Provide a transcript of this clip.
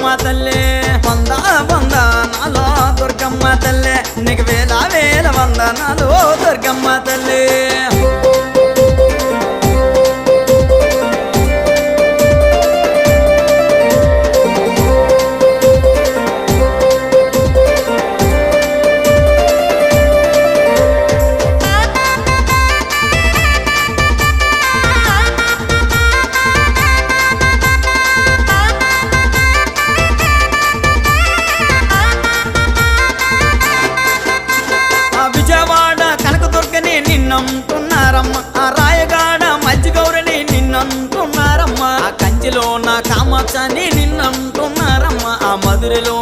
దుర్గమ్మ తల్లి వందనాలు దుర్గమ్మ తల్లి నీకు వేల వేల వందనాలు దుర్గమ్మ తల్లి నిన్నంటున్నారమ్మ ఆ రాయగాడ మధ్య గౌరని నిన్నంటున్నారమ్మ ఆ కంచిలో నా కామాక్షని నిన్నంటున్నారమ్మ ఆ మధురలో